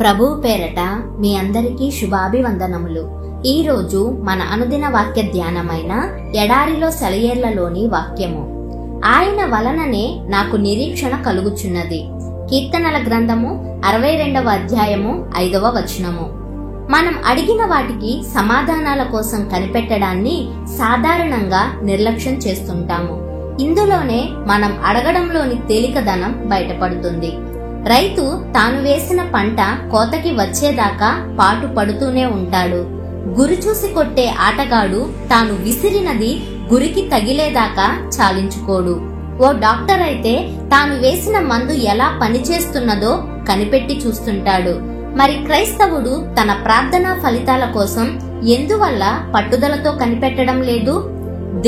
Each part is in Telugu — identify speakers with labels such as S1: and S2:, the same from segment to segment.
S1: ప్రభువు పేరట మీ అందరికీ శుభాభివందనములు. ఈరోజు మన అనుదిన వాక్య ధ్యానమైన ఎడారిలో సెలయేర్లలోని వాక్యము. ఆయన వలననే నాకు నిరీక్షణ కలుగుచున్నది. కీర్తనల గ్రంథము 62వ అధ్యాయము 5వ వచనము. మనం అడిగిన వాటికి సమాధానాల కోసం కనిపెట్టడాన్ని సాధారణంగా నిర్లక్ష్యం చేస్తుంటాము. ఇందులోనే మనం అడగడంలోని తేలికదనం బయటపడుతుంది. రైతు తాను వేసిన పంట కోతకి వచ్చేదాకా పాటు పడుతూనే ఉంటాడు. గురి చూసి కొట్టే ఆటగాడు తాను విసిరినది గురికి తగిలేదాకా చాలించుకోడు. ఓ డాక్టర్ అయితే తాను వేసిన మందు ఎలా పనిచేస్తున్నదో కనిపెట్టి చూస్తుంటాడు. మరి క్రైస్తవుడు తన ప్రార్థనా ఫలితాల కోసం ఎందువల్ల పట్టుదలతో కనిపెట్టడం లేదు?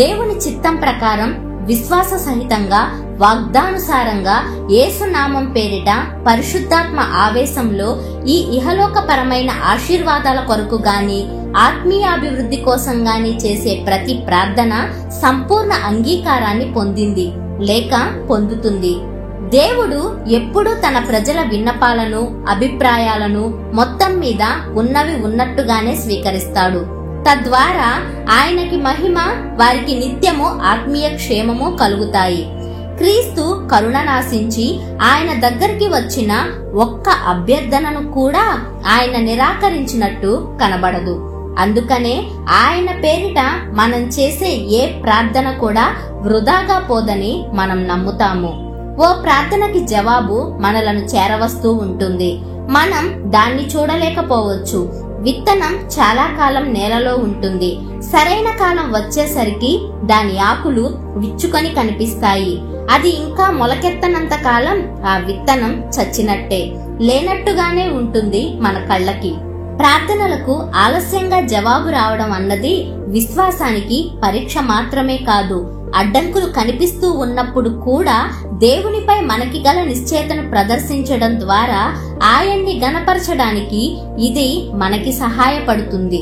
S1: దేవుని చిత్తం ప్రకారం విశ్వాస సహితంగా వాగ్దానుసారంగా యేసునామం పేరిట పరిశుద్ధాత్మ ఆవేశంలో ఈ ఇహలోకపరమైన ఆశీర్వాదాల కొరకు గాని ఆత్మీయాభివృద్ధి కోసం గాని చేసే ప్రతి ప్రార్థన సంపూర్ణ అంగీకారాన్ని పొందింది లేక పొందుతుంది. దేవుడు ఎప్పుడూ తన ప్రజల విన్నపాలను అభిప్రాయాలను మొత్తం మీద ఉన్నవి ఉన్నట్టుగానే స్వీకరిస్తాడు. తద్వారా ఆయనకి మహిమ, వారికి నిత్యము ఆత్మీయ క్షేమము కలుగుతాయి. క్రీస్తు కరుణ నాశించి ఆయన దగ్గరికి వచ్చిన ఒక్క అభ్యర్థనను కూడా ఆయన నిరాకరించినట్టు కనబడదు. అందుకనే ఆయన పేరిట మనం చేసే ఏ ప్రార్థన కూడా వృధాగా పోదని మనం నమ్ముతాము. ఓ ప్రార్థనకి జవాబు మనలను చేరవస్తూ ఉంటుంది. మనం దాన్ని చూడలేకపోవచ్చు. విత్తనం చాలా కాలం నేలలో ఉంటుంది. సరైన కాలం వచ్చేసరికి దాని ఆకులు విచ్చుకొని కనిపిస్తాయి. అది ఇంకా మొలకెత్తనంత కాలం ఆ విత్తనం చచ్చినట్టే, లేనట్టుగానే ఉంటుంది మన కళ్ళకి. ప్రార్థనలకు ఆలస్యంగా జవాబు రావడం అన్నది విశ్వాసానికి పరీక్ష మాత్రమే కాదు, అడ్డంకులు కనిపిస్తూ ఉన్నప్పుడు కూడా దేవునిపై మనకి గల నిశ్చయతను ప్రదర్శించడం ద్వారా ఆయన్ని గణపరచడానికి ఇది మనకి సహాయపడుతుంది.